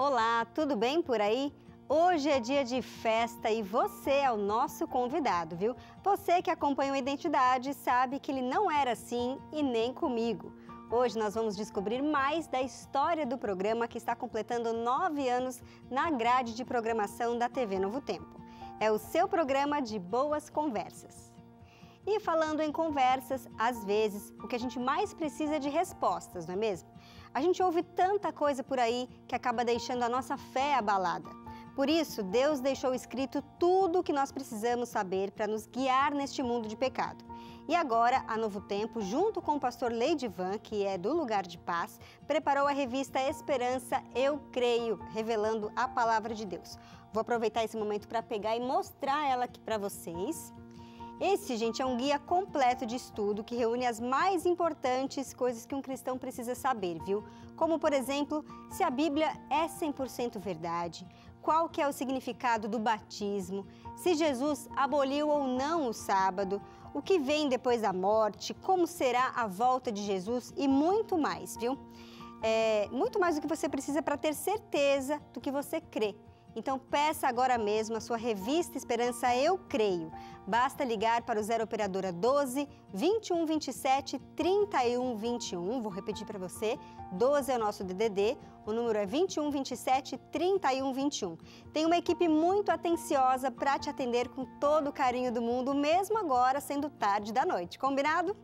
Olá, tudo bem por aí? Hoje é dia de festa e você é o nosso convidado, viu? Você que acompanha o Identidade sabe que ele não era assim e nem comigo. Hoje nós vamos descobrir mais da história do programa que está completando 9 anos na grade de programação da TV Novo Tempo. É o seu programa de boas conversas. E falando em conversas, às vezes o que a gente mais precisa é de respostas, não é mesmo? A gente ouve tanta coisa por aí que acaba deixando a nossa fé abalada. Por isso, Deus deixou escrito tudo o que nós precisamos saber para nos guiar neste mundo de pecado. E agora, a Novo Tempo, junto com o pastor Leidivan, que é do Lugar de Paz, preparou a revista Esperança Eu Creio, revelando a palavra de Deus. Vou aproveitar esse momento para pegar e mostrar ela aqui para vocês. Esse, gente, é um guia completo de estudo que reúne as mais importantes coisas que um cristão precisa saber, viu? Como, por exemplo, se a Bíblia é 100% verdade, qual que é o significado do batismo, se Jesus aboliu ou não o sábado, o que vem depois da morte, como será a volta de Jesus e muito mais, viu? Muito mais do que você precisa para ter certeza do que você crê. Então peça agora mesmo a sua revista Esperança Eu Creio. Basta ligar para o 0 operadora 12 21 27 31 21. Vou repetir para você. 12 é o nosso DDD, o número é 21 27 31 21. Tem uma equipe muito atenciosa para te atender com todo o carinho do mundo, mesmo agora sendo tarde da noite. Combinado?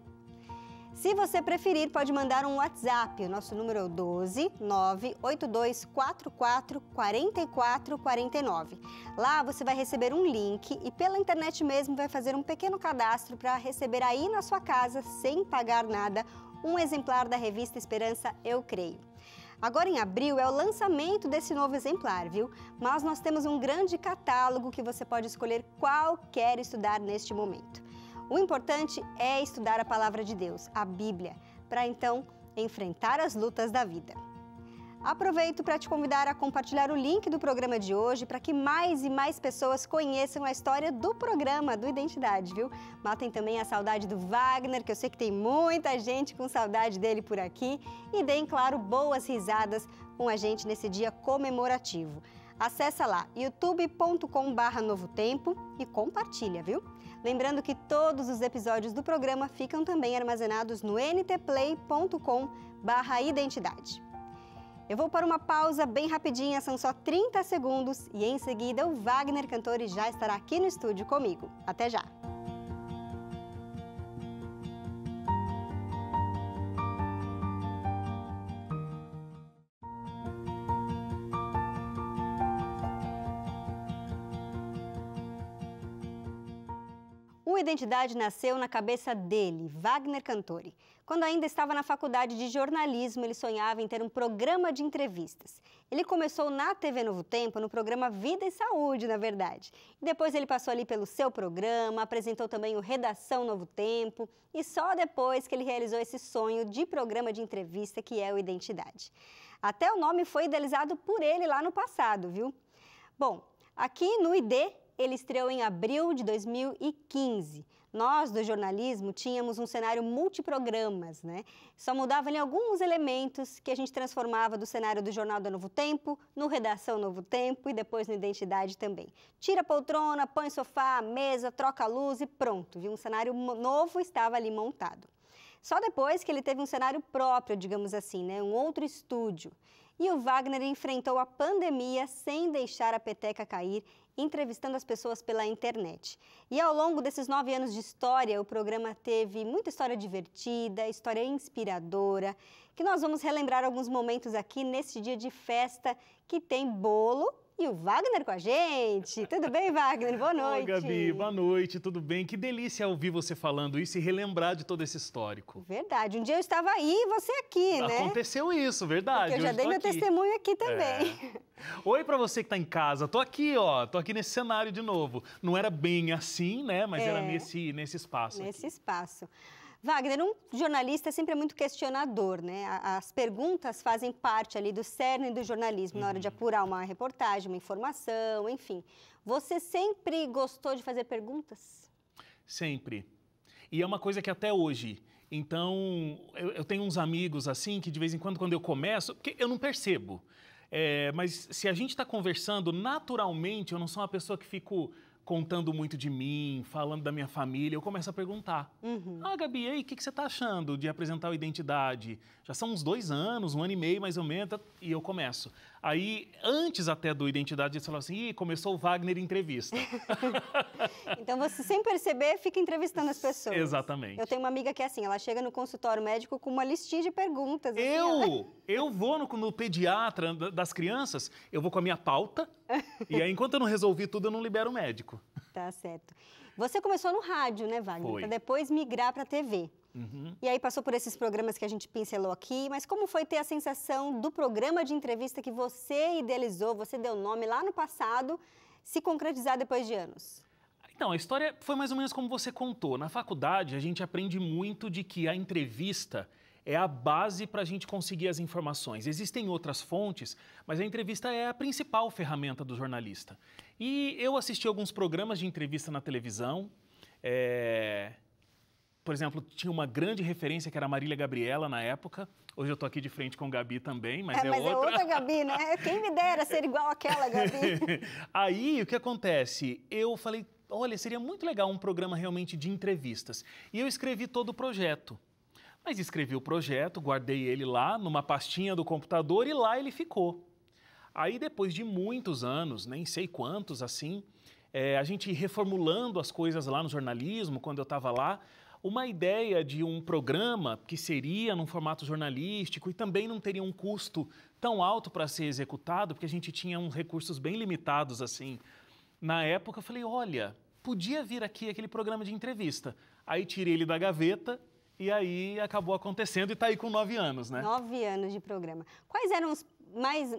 Se você preferir, pode mandar um WhatsApp. O nosso número é o 12 98244 4449. Lá você vai receber um link e pela internet mesmo vai fazer um pequeno cadastro para receber aí na sua casa, sem pagar nada, um exemplar da revista Esperança Eu Creio. Agora em abril é o lançamento desse novo exemplar, viu? Mas nós temos um grande catálogo que você pode escolher qual quer estudar neste momento. O importante é estudar a palavra de Deus, a Bíblia, para então enfrentar as lutas da vida. Aproveito para te convidar a compartilhar o link do programa de hoje para que mais e mais pessoas conheçam a história do programa do Identidade, viu? Matem também a saudade do Wagner, que eu sei que tem muita gente com saudade dele por aqui, e deem, claro, boas risadas com a gente nesse dia comemorativo. Acessa lá youtube.com/novotempo e compartilha, viu? Lembrando que todos os episódios do programa ficam também armazenados no ntplay.com/identidade. Eu vou para uma pausa bem rapidinha, são só 30 segundos e em seguida o Wagner Cantore já estará aqui no estúdio comigo. Até já! O Identidade nasceu na cabeça dele, Wagner Cantore. Quando ainda estava na faculdade de jornalismo, ele sonhava em ter um programa de entrevistas. Ele começou na TV Novo Tempo, no programa Vida e Saúde, na verdade. E depois ele passou ali pelo seu programa, apresentou também o Redação Novo Tempo e só depois que ele realizou esse sonho de programa de entrevista que é o Identidade. Até o nome foi idealizado por ele lá no passado, viu? Bom, aqui no ID, ele estreou em abril de 2015. Nós, do jornalismo, tínhamos um cenário multiprogramas, né? Só mudavam ali alguns elementos que a gente transformava do cenário do Jornal da Novo Tempo, no Redação Novo Tempo e depois no Identidade também. Tira a poltrona, põe sofá, mesa, troca a luz e pronto, viu? Um cenário novo estava ali montado. Só depois que ele teve um cenário próprio, digamos assim, né? Um outro estúdio. E o Wagner enfrentou a pandemia sem deixar a peteca cair, entrevistando as pessoas pela internet. E ao longo desses 9 anos de história, o programa teve muita história divertida, história inspiradora, que nós vamos relembrar alguns momentos aqui nesse dia de festa que tem bolo e o Wagner com a gente. Tudo bem, Wagner? Boa noite. Oi, Gabi. Boa noite, tudo bem? Que delícia ouvir você falando isso e relembrar de todo esse histórico. Verdade. Um dia eu estava aí e você aqui, né? Aconteceu isso, verdade. Porque eu já dei meu testemunho aqui também. Oi para você que está em casa. Tô aqui, ó. Tô aqui nesse cenário de novo. Não era bem assim, né? Mas era nesse espaço Nesse aqui. espaço. Wagner, um jornalista sempre é muito questionador, né? As perguntas fazem parte ali do cerne do jornalismo, na hora de apurar uma reportagem, uma informação, enfim. Você sempre gostou de fazer perguntas? Sempre. E é uma coisa que até hoje... Então, eu tenho uns amigos assim que de vez em quando eu começo, porque eu não percebo. Mas se a gente está conversando, naturalmente, eu não sou uma pessoa que fico contando muito de mim, falando da minha família, eu começo a perguntar. Ah, Gabi, e aí, o que você está achando de apresentar o Identidade? Já são uns 2 anos, 1 ano e meio mais ou menos, e eu começo. Aí, antes até do Identidade, eles falaram assim, ih, começou o Wagner Entrevista. Então, você, sem perceber, fica entrevistando as pessoas. Exatamente. Eu tenho uma amiga que é assim, ela chega no consultório médico com uma listinha de perguntas. Assim, Eu vou no pediatra das crianças, eu vou com a minha pauta, e aí, enquanto eu não resolvi tudo, eu não libero o médico. Tá certo. Você começou no rádio, né, Wagner? Foi. Para depois migrar para a TV. E aí passou por esses programas que a gente pincelou aqui, mas como foi ter a sensação do programa de entrevista que você idealizou, você deu nome lá no passado, se concretizar depois de anos? Então, a história foi mais ou menos como você contou. Na faculdade, a gente aprende muito de que a entrevista é a base para a gente conseguir as informações. Existem outras fontes, mas a entrevista é a principal ferramenta do jornalista. E eu assisti alguns programas de entrevista na televisão. Por exemplo, tinha uma grande referência que era a Marília Gabriela na época. Hoje eu estou aqui de frente com a Gabi também, mas é outra. É outra Gabi, né? Quem me dera ser igual àquela Gabi. Aí, o que acontece? Eu falei, olha, seria muito legal um programa realmente de entrevistas. E eu escrevi todo o projeto. Mas escrevi o projeto, guardei ele lá numa pastinha do computador e lá ele ficou. Aí, depois de muitos anos, nem sei quantos assim, a gente reformulando as coisas lá no jornalismo, quando eu estava lá, uma ideia de um programa que seria num formato jornalístico e também não teria um custo tão alto para ser executado, porque a gente tinha uns recursos bem limitados assim. Na época eu falei, olha, podia vir aqui aquele programa de entrevista. Aí tirei ele da gaveta e aí acabou acontecendo e está aí com 9 anos, né? 9 anos de programa. Quais eram os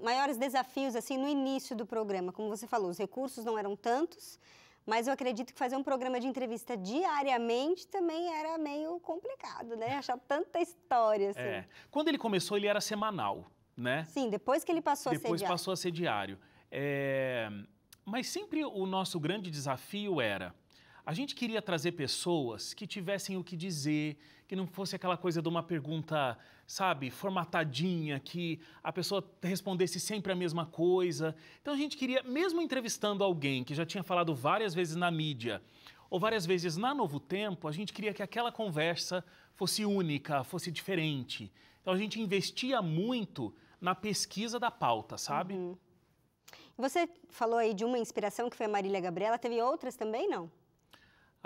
maiores desafios assim no início do programa? Como você falou, os recursos não eram tantos, mas eu acredito que fazer um programa de entrevista diariamente também era meio complicado, né? Achar tanta história, assim. Quando ele começou, ele era semanal, né? Sim, depois que ele passou a ser diário. Depois passou a ser diário. Mas sempre o nosso grande desafio era, a gente queria trazer pessoas que tivessem o que dizer, que não fosse aquela coisa de uma pergunta, sabe, formatadinha, que a pessoa respondesse sempre a mesma coisa. Então a gente queria, mesmo entrevistando alguém que já tinha falado várias vezes na mídia, ou várias vezes na Novo Tempo, a gente queria que aquela conversa fosse única, fosse diferente. Então a gente investia muito na pesquisa da pauta, sabe? Você falou aí de uma inspiração que foi a Marília Gabriela, teve outras também, não?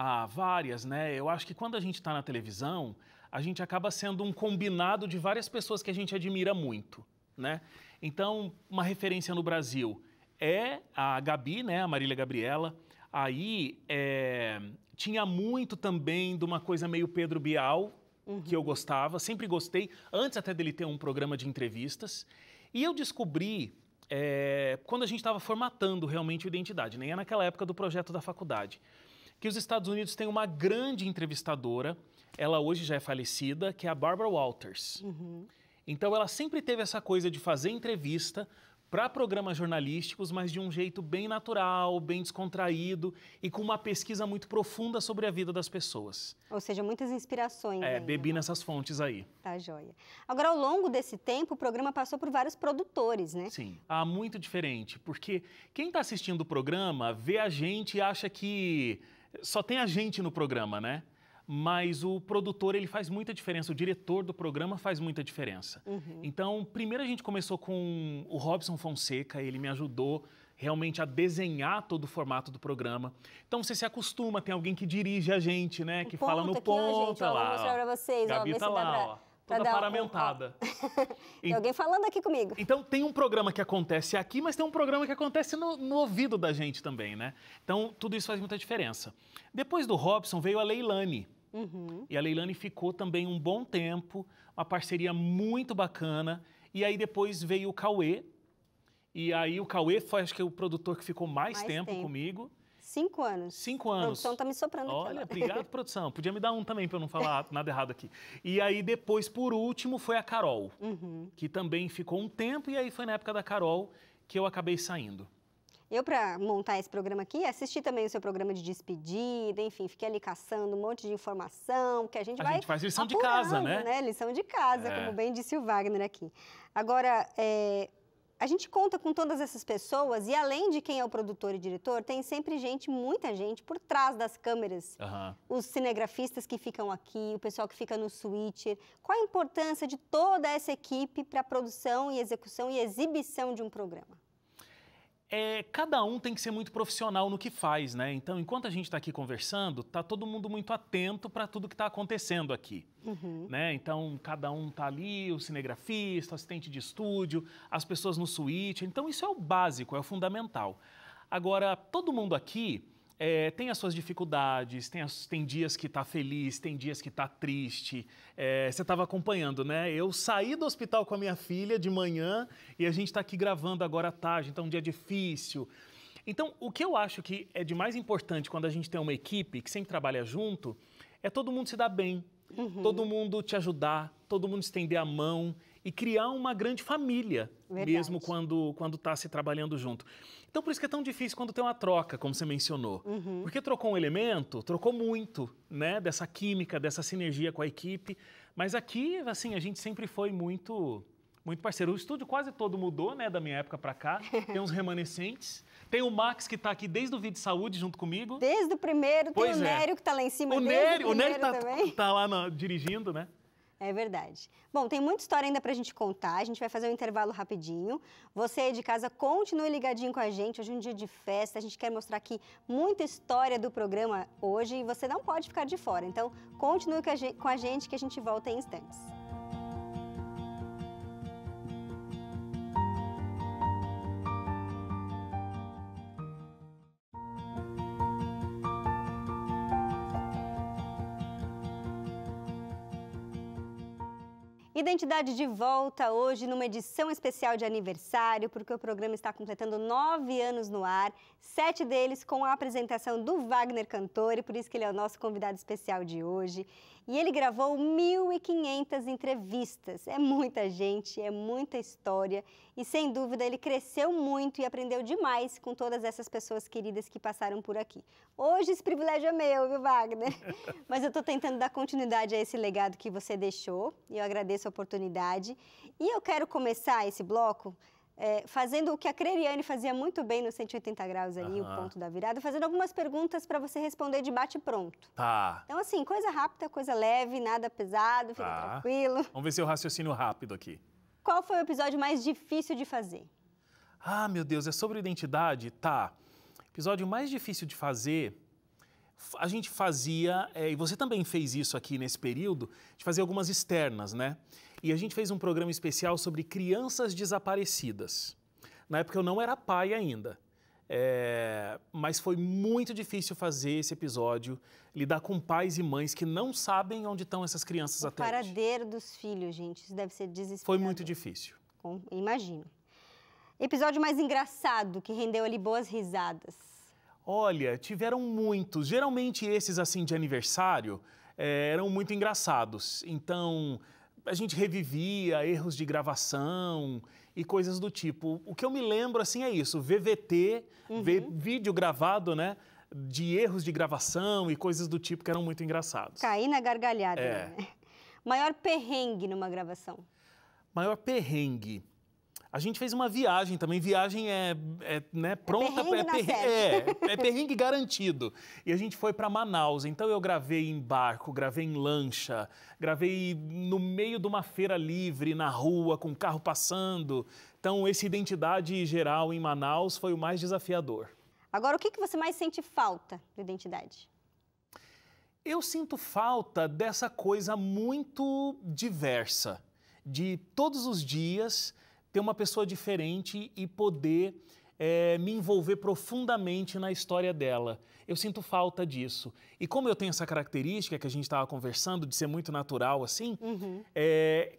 Ah, várias, né? Eu acho que quando a gente está na televisão, a gente acaba sendo um combinado de várias pessoas que a gente admira muito, né? Então, uma referência no Brasil é a Gabi, né? A Marília Gabriela. Aí, tinha muito também de uma coisa meio Pedro Bial, que eu gostava, sempre gostei, antes até dele ter um programa de entrevistas. E eu descobri, quando a gente estava formatando realmente o Identidade, nem é naquela época do projeto da faculdade, que os Estados Unidos têm uma grande entrevistadora, ela hoje já é falecida, que é a Barbara Walters. Então, ela sempre teve essa coisa de fazer entrevista para programas jornalísticos, mas de um jeito bem natural, bem descontraído e com uma pesquisa muito profunda sobre a vida das pessoas. Ou seja, muitas inspirações. Bebi nessas fontes aí. Tá joia. Agora, ao longo desse tempo, o programa passou por vários produtores, né? Sim. Muito diferente, porque quem está assistindo o programa vê a gente e acha que só tem a gente no programa, né? Mas o produtor, ele faz muita diferença, o diretor do programa faz muita diferença. Então, primeiro a gente começou com o Robson Fonseca, ele me ajudou realmente a desenhar todo o formato do programa. Então, você se acostuma, tem alguém que dirige a gente, né? Que fala no ponto, lá. Vou mostrar pra vocês, Gabi tá lá, ó. Toda paramentada. Tem alguém falando aqui comigo. Então, tem um programa que acontece aqui, mas tem um programa que acontece no ouvido da gente também, né? Então, tudo isso faz muita diferença. Depois do Robson, veio a Leilane. E a Leilane ficou também um bom tempo, uma parceria muito bacana. E aí, depois veio o Cauê. E aí, o Cauê foi, acho que, o produtor que ficou mais tempo comigo. 5 anos. 5 anos. A produção tá me soprando aqui. Olha, obrigado, produção. Podia me dar um também, para eu não falar nada errado aqui. E aí, depois, por último, foi a Carol, que também ficou um tempo. E aí, foi na época da Carol que eu acabei saindo. Eu, para montar esse programa aqui, assisti também o seu programa de despedida, enfim, fiquei ali caçando um monte de informação, que a gente vai... A gente faz lição de casa, né? Lição de casa, como bem disse o Wagner aqui. Agora, a gente conta com todas essas pessoas e além de quem é o produtor e diretor, tem sempre gente, muita gente, por trás das câmeras. Os cinegrafistas que ficam aqui, o pessoal que fica no switcher. Qual a importância de toda essa equipe para a produção e execução e exibição de um programa? Cada um tem que ser muito profissional no que faz, né? Então, enquanto a gente está aqui conversando, tá todo mundo muito atento para tudo que está acontecendo aqui, né? Então, cada um tá ali, o cinegrafista, o assistente de estúdio, as pessoas no suíte. Então, isso é o básico, é o fundamental. Agora, todo mundo aqui tem as suas dificuldades, tem dias que está feliz, tem dias que está triste. Você estava acompanhando, né? Eu saí do hospital com a minha filha de manhã e a gente está aqui gravando agora à tarde, então é um dia difícil. Então, o que eu acho que é de mais importante quando a gente tem uma equipe que sempre trabalha junto, é todo mundo se dar bem, todo mundo te ajudar, todo mundo estender a mão e criar uma grande família, mesmo quando está se trabalhando junto. Então, por isso que é tão difícil quando tem uma troca, como você mencionou. Porque trocou um elemento, trocou muito, né? Dessa química, dessa sinergia com a equipe. Mas aqui, assim, a gente sempre foi muito parceiro. O estúdio quase todo mudou, né? Da minha época para cá. Tem uns remanescentes. Tem o Max, que está aqui desde o Vídeo de Saúde, junto comigo. Desde o primeiro. Tem o Nério, que está lá em cima. O Nério tá lá dirigindo, né? É verdade. Bom, tem muita história ainda pra gente contar, a gente vai fazer um intervalo rapidinho. Você aí de casa, continue ligadinho com a gente, hoje é um dia de festa, a gente quer mostrar aqui muita história do programa hoje e você não pode ficar de fora. Então, continue com a gente que a gente volta em instantes. Identidade de volta hoje numa edição especial de aniversário, porque o programa está completando 9 anos no ar, 7 deles com a apresentação do Wagner Cantor, e por isso que ele é o nosso convidado especial de hoje. E ele gravou 1.500 entrevistas, é muita gente, é muita história, e sem dúvida ele cresceu muito e aprendeu demais com todas essas pessoas queridas que passaram por aqui. Hoje esse privilégio é meu, viu, Wagner? Mas eu estou tentando dar continuidade a esse legado que você deixou, e eu agradeço a oportunidade. E eu quero começar esse bloco fazendo o que a Creriane fazia muito bem no 180 graus ali, o ponto da virada, fazendo algumas perguntas para você responder de bate-pronto. Tá. Então, assim, coisa rápida, coisa leve, nada pesado, fica tranquilo. Vamos ver seu raciocínio rápido aqui. Qual foi o episódio mais difícil de fazer? Ah, meu Deus, é sobre identidade? Tá. Episódio mais difícil de fazer, a gente fazia, e você também fez isso aqui nesse período, a gente fazia algumas externas, né? E a gente fez um programa especial sobre crianças desaparecidas. Na época eu não era pai ainda, mas foi muito difícil fazer esse episódio, lidar com pais e mães que não sabem onde estão essas crianças até hoje. O paradeiro dos filhos, gente, isso deve ser desesperador. Foi muito difícil. Imagino. Episódio mais engraçado, que rendeu ali boas risadas. Olha, tiveram muitos. Geralmente esses assim de aniversário eram muito engraçados. Então a gente revivia erros de gravação e coisas do tipo. O que eu me lembro assim é isso, VVT, ver vídeo gravado, né, de erros de gravação e coisas do tipo que eram muito engraçados. Cair na gargalhada, né? Maior perrengue numa gravação? Maior perrengue. A gente fez uma viagem também, viagem né, pronta, é perrengue garantido. E a gente foi para Manaus, então eu gravei em barco, gravei em lancha, gravei no meio de uma feira livre, na rua, com o carro passando. Então, essa identidade geral em Manaus foi o mais desafiador. Agora, o que você mais sente falta de identidade? Eu sinto falta dessa coisa muito diversa, de todos os dias ter uma pessoa diferente e poder me envolver profundamente na história dela. Eu sinto falta disso. E como eu tenho essa característica que a gente estava conversando, de ser muito natural assim,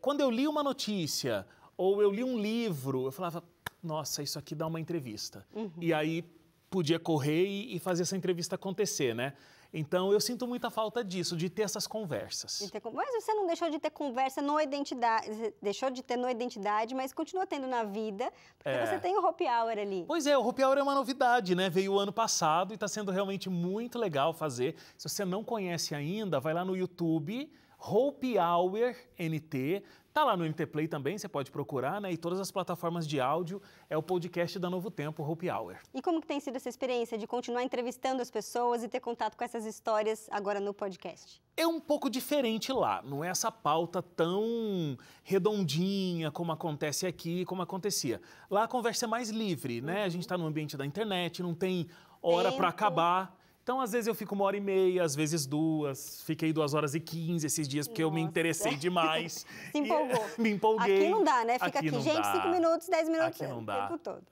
quando eu li uma notícia ou eu li um livro, eu falava, nossa, isso aqui dá uma entrevista. E aí podia correr e fazer essa entrevista acontecer, né? Então, eu sinto muita falta disso, de ter essas conversas. Mas você não deixou de ter conversa no Identidade, deixou de ter no Identidade, mas continua tendo na vida, porque você tem o Happy Hour ali. Pois é, o Happy Hour é uma novidade, né? Veio o ano passado e está sendo realmente muito legal fazer. Se você não conhece ainda, vai lá no YouTube, Happy Hour NT, Tá lá no NT Play também, você pode procurar, né? E todas as plataformas de áudio, é o podcast da Novo Tempo, Hope Hour. E como que tem sido essa experiência de continuar entrevistando as pessoas e ter contato com essas histórias agora no podcast? É um pouco diferente lá, não é essa pauta tão redondinha como acontece aqui, como acontecia. Lá a conversa é mais livre, né? A gente está no ambiente da internet, não tem hora para acabar. Então, às vezes eu fico 1h30, às vezes 2. Fiquei 2h15 esses dias, porque eu me interessei demais. Se empolgou. Me empolguei. Aqui não dá, né? Fica aqui, gente, 5 minutos, 10 minutos, aqui não dá. o tempo todo.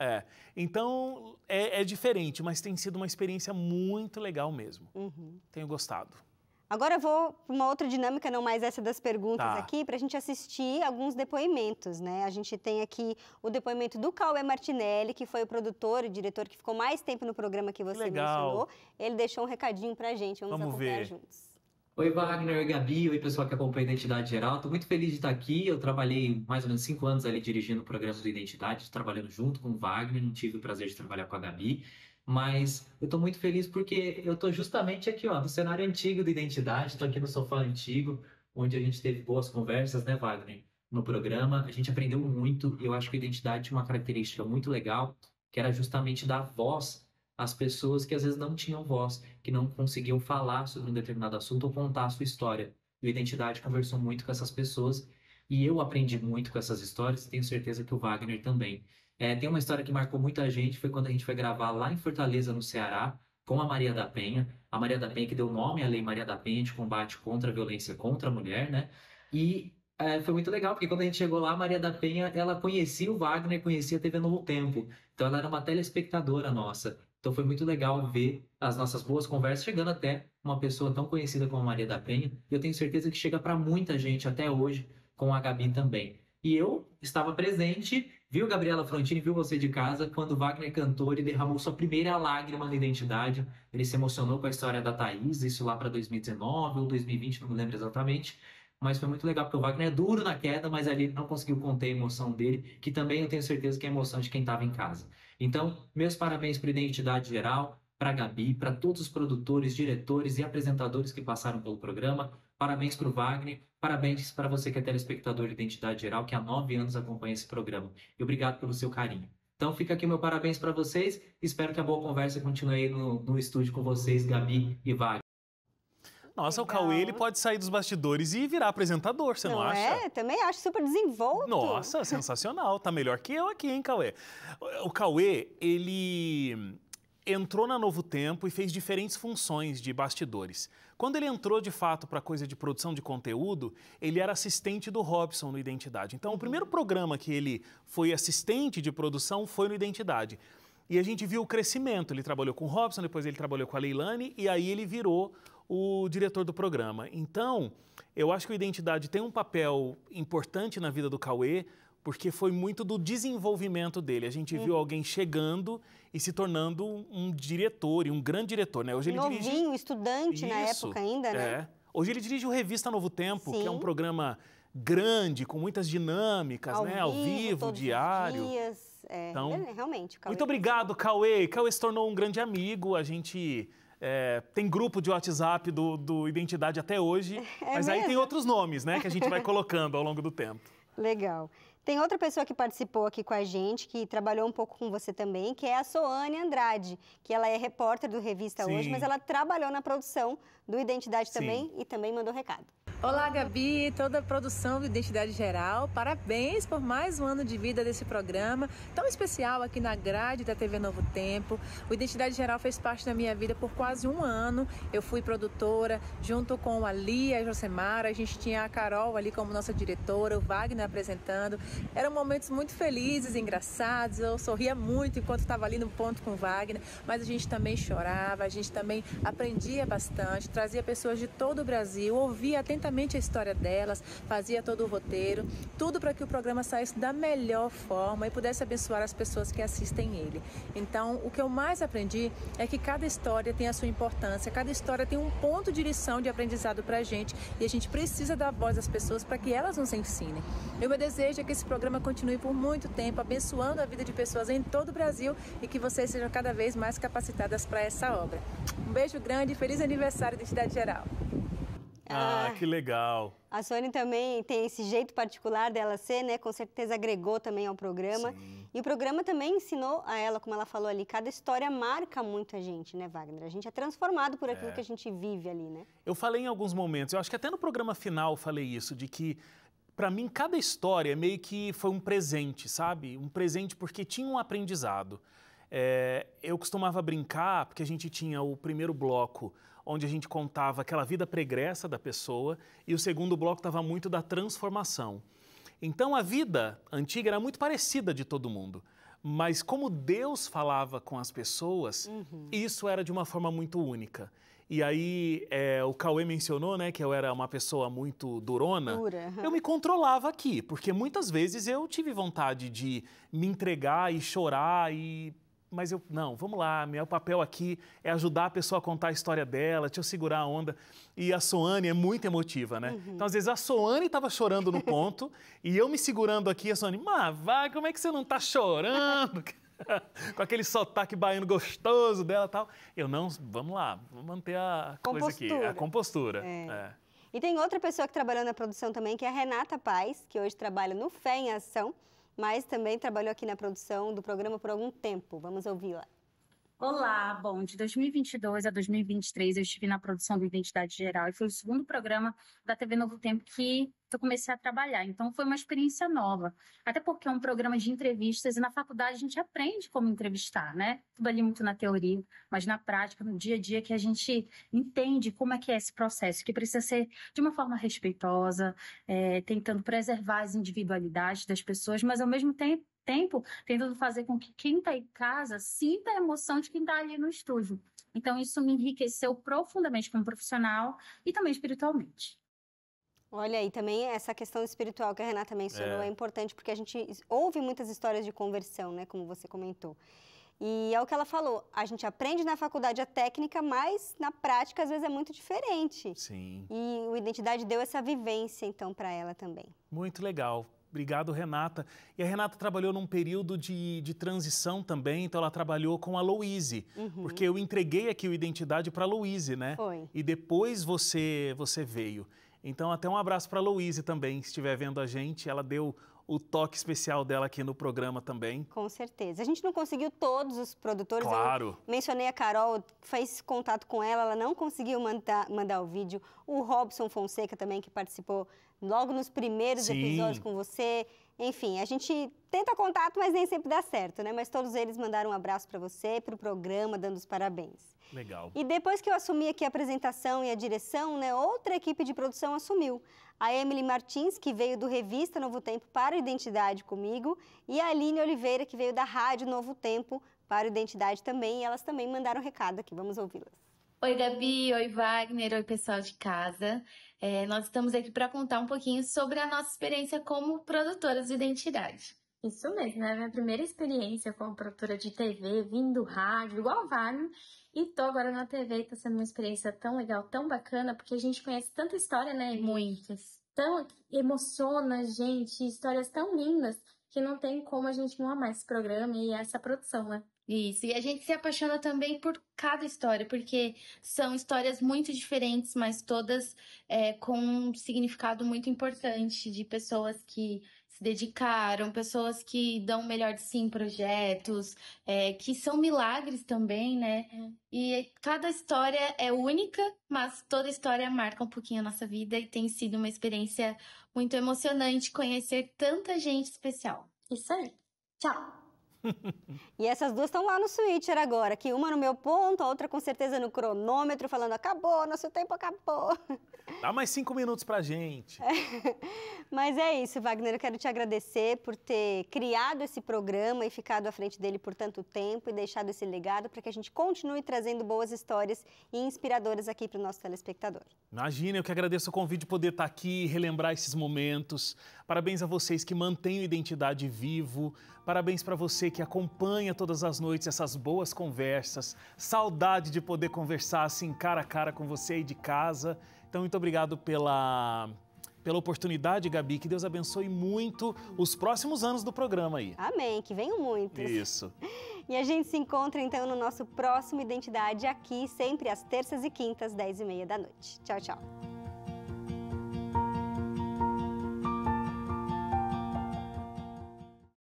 Então, é diferente, mas tem sido uma experiência muito legal mesmo. Tenho gostado. Agora eu vou para uma outra dinâmica, não mais essa das perguntas aqui, para a gente assistir alguns depoimentos, né? A gente tem aqui o depoimento do Cauê Martinelli, que foi o produtor e diretor que ficou mais tempo no programa que você mencionou. Ele deixou um recadinho para a gente, vamos acompanhar juntos. Oi, Wagner, oi, Gabi, oi, pessoal que acompanha Identidade Geral. Estou muito feliz de estar aqui. Eu trabalhei mais ou menos 5 anos ali dirigindo o programa do Identidade, trabalhando junto com o Wagner, não tive o prazer de trabalhar com a Gabi. Mas eu estou muito feliz porque eu estou justamente aqui, ó, no cenário antigo da Identidade, estou aqui no sofá antigo, onde a gente teve boas conversas, né, Wagner, no programa. A gente aprendeu muito e eu acho que a Identidade tinha uma característica muito legal, que era justamente dar voz às pessoas que às vezes não tinham voz, que não conseguiam falar sobre um determinado assunto ou contar a sua história. E a Identidade conversou muito com essas pessoas e eu aprendi muito com essas histórias e tenho certeza que o Wagner também. Tem uma história que marcou muita gente, foi quando a gente foi gravar lá em Fortaleza, no Ceará, com a Maria da Penha. A Maria da Penha que deu nome à Lei Maria da Penha de combate contra a violência contra a mulher, né? E foi muito legal, porque quando a gente chegou lá, a Maria da Penha, ela conhecia o Wagner, conhecia a TV Novo Tempo. Então ela era uma telespectadora nossa. Então foi muito legal ver as nossas boas conversas, chegando até uma pessoa tão conhecida como a Maria da Penha. E eu tenho certeza que chega para muita gente até hoje, com a Gabi também. E eu estava presente, viu, Gabriela Frontini, viu você de casa, quando o Wagner cantou, ele derramou sua primeira lágrima na Identidade. Ele se emocionou com a história da Thaís, isso lá para 2019 ou 2020, não me lembro exatamente. Mas foi muito legal, porque o Wagner é duro na queda, mas ali ele não conseguiu conter a emoção dele, que também eu tenho certeza que é a emoção de quem estava em casa. Então, meus parabéns para a Identidade Geral, para a Gabi, para todos os produtores, diretores e apresentadores que passaram pelo programa. Parabéns para o Wagner, parabéns para você que é telespectador de Identidade Geral, que há 9 anos acompanha esse programa. E obrigado pelo seu carinho. Então fica aqui meu parabéns para vocês. Espero que a boa conversa continue aí no estúdio com vocês, Gabi e Wagner. Nossa, legal. O Cauê, ele pode sair dos bastidores e virar apresentador, você não acha? Também acho super desenvolto. Nossa, sensacional. Tá melhor que eu aqui, hein, Cauê? O Cauê, ele entrou na Novo Tempo e fez diferentes funções de bastidores. Quando ele entrou, de fato, para a coisa de produção de conteúdo, ele era assistente do Robson no Identidade. Então, o primeiro programa que ele foi assistente de produção foi no Identidade. E a gente viu o crescimento. Ele trabalhou com o Robson, depois ele trabalhou com a Leilane, e aí ele virou o diretor do programa. Então, eu acho que o Identidade tem um papel importante na vida do Cauê, porque foi muito do desenvolvimento dele. A gente viu alguém chegando e se tornando um diretor, e um grande diretor, né? Hoje ele novinho, estudante na época ainda, né? Hoje ele dirige o Revista Novo Tempo, que é um programa grande, com muitas dinâmicas, né? Ao vivo, diário. Os dias. Então, realmente, Cauê. Muito obrigado, Cauê. Cauê se tornou um grande amigo. A gente tem grupo de WhatsApp do Identidade até hoje. Mas mesmo? Aí tem outros nomes, né? Que a gente vai colocando ao longo do tempo. Legal. Tem outra pessoa que participou aqui com a gente, que trabalhou um pouco com você também, que é a Soane Andrade, que ela é repórter do Revista Hoje, mas ela trabalhou na produção do Identidade também e também mandou recado. Olá, Gabi, toda a produção do Identidade Geral. Parabéns por mais um ano de vida desse programa tão especial aqui na grade da TV Novo Tempo. O Identidade Geral fez parte da minha vida por quase um ano. Eu fui produtora junto com a Lia e a Josemara. A gente tinha a Carol ali como nossa diretora, o Wagner apresentando. Eram momentos muito felizes, engraçados. Eu sorria muito enquanto estava ali no ponto com o Wagner, mas a gente também chorava, a gente também aprendia bastante, trazia pessoas de todo o Brasil, ouvia atentamente a história delas, fazia todo o roteiro, tudo para que o programa saísse da melhor forma e pudesse abençoar as pessoas que assistem ele. Então, o que eu mais aprendi é que cada história tem a sua importância, cada história tem um ponto de lição, de aprendizado para a gente, e a gente precisa dar voz às pessoas para que elas nos ensinem. O meu desejo é que esse programa continue por muito tempo, abençoando a vida de pessoas em todo o Brasil e que vocês sejam cada vez mais capacitadas para essa obra. Um beijo grande e feliz aniversário, Identidade Geral. Ah, que legal. A Sônia também tem esse jeito particular dela ser, né? Com certeza agregou também ao programa. Sim. E o programa também ensinou a ela, como ela falou ali, cada história marca muito a gente, né, Wagner? A gente é transformado por aquilo que a gente vive ali, né? Eu falei em alguns momentos, eu acho que até no programa final eu falei isso, de que para mim cada história meio que foi um presente, sabe? Um presente porque tinha um aprendizado. Eu costumava brincar, porque a gente tinha o primeiro bloco onde a gente contava aquela vida pregressa da pessoa e o segundo bloco estava muito da transformação. Então a vida antiga era muito parecida de todo mundo, mas como Deus falava com as pessoas, isso era de uma forma muito única. E aí o Cauê mencionou, né, que eu era uma pessoa muito durona. Dura. Eu me controlava aqui, porque muitas vezes eu tive vontade de me entregar e chorar mas não, vamos lá, meu papel aqui é ajudar a pessoa a contar a história dela, deixa eu segurar a onda. E a Soane é muito emotiva, né? Então, às vezes, a Soane estava chorando no ponto e eu me segurando aqui, a Soane, vai, como é que você não está chorando? Com aquele sotaque baiano gostoso dela e tal. Eu, não, vamos lá, vamos manter a coisa aqui, a compostura. E tem outra pessoa que trabalhou na produção também, que é a Renata Paz, que hoje trabalha no Fé em Ação, mas também trabalhou aqui na produção do programa por algum tempo. Vamos ouvi-la. Olá, bom, de 2022 a 2023 eu estive na produção do Identidade Geral e foi o segundo programa da TV Novo Tempo que eu comecei a trabalhar, então foi uma experiência nova, até porque é um programa de entrevistas e na faculdade a gente aprende como entrevistar, né? Tudo ali muito na teoria, mas na prática, no dia a dia que a gente entende como é que é esse processo, que precisa ser de uma forma respeitosa, tentando preservar as individualidades das pessoas, mas ao mesmo tempo tentando fazer com que quem está em casa sinta a emoção de quem está ali no estúdio. Então, isso me enriqueceu profundamente como profissional e também espiritualmente. Olha aí, também essa questão espiritual que a Renata mencionou é importante porque a gente ouve muitas histórias de conversão, né, como você comentou. E é o que ela falou, a gente aprende na faculdade a técnica, mas na prática às vezes é muito diferente. Sim. E o Identidade deu essa vivência, então, para ela também. Muito legal. Obrigado, Renata. E a Renata trabalhou num período de transição também, então ela trabalhou com a Louise, porque eu entreguei aqui o Identidade para a Louise, né? Foi. E depois você veio. Então, até um abraço para a Louise também, se estiver vendo a gente. Ela deu o toque especial dela aqui no programa também. Com certeza. A gente não conseguiu todos os produtores. Claro. Eu mencionei a Carol, fez contato com ela não conseguiu mandar o vídeo. O Robson Fonseca também, que participou logo nos primeiros episódios com você. Enfim, a gente tenta contato, mas nem sempre dá certo, né? Mas todos eles mandaram um abraço para você, para o programa, dando os parabéns. Legal. E depois que eu assumi aqui a apresentação e a direção, né, outra equipe de produção assumiu. A Emily Martins, que veio do Revista Novo Tempo para o Identidade comigo, e a Aline Oliveira, que veio da Rádio Novo Tempo para o Identidade também, e elas também mandaram um recado aqui. Vamos ouvi-las. Oi, Gabi. Oi, Wagner. Oi, pessoal de casa. Nós estamos aqui para contar um pouquinho sobre a nossa experiência como produtoras de Identidade. Isso mesmo, né? Minha primeira experiência como produtora de TV, vindo do rádio, igual o Wagner, e tô agora na TV, tá sendo uma experiência tão legal, tão bacana, porque a gente conhece tanta história, né? Muitas. Tão emociona a gente, histórias tão lindas, que não tem como a gente não amar esse programa e essa produção, né? Isso, e a gente se apaixona também por cada história, porque são histórias muito diferentes, mas todas com um significado muito importante, de pessoas que se dedicaram, pessoas que dão o melhor de si em projetos, que são milagres também, né? E cada história é única, mas toda história marca um pouquinho a nossa vida e tem sido uma experiência muito emocionante conhecer tanta gente especial. Isso aí. Tchau! E essas duas estão lá no Switcher agora, que uma no meu ponto, a outra com certeza no cronômetro, falando acabou, nosso tempo acabou. Dá mais 5 minutos pra gente. Mas é isso, Wagner, eu quero te agradecer por ter criado esse programa e ficado à frente dele por tanto tempo e deixado esse legado para que a gente continue trazendo boas histórias e inspiradoras aqui para o nosso telespectador. Imagina, eu que agradeço o convite de poder estar aqui, relembrar esses momentos. Parabéns a vocês que mantêm a Identidade vivo. Parabéns para você que acompanha todas as noites essas boas conversas. Saudade de poder conversar assim cara a cara com você aí de casa. Então, muito obrigado pela oportunidade, Gabi. Que Deus abençoe muito os próximos anos do programa aí. Amém, que venham muitos. Isso. E a gente se encontra, então, no nosso próximo Identidade aqui, sempre às terças e quintas, 10h30 da noite. Tchau, tchau.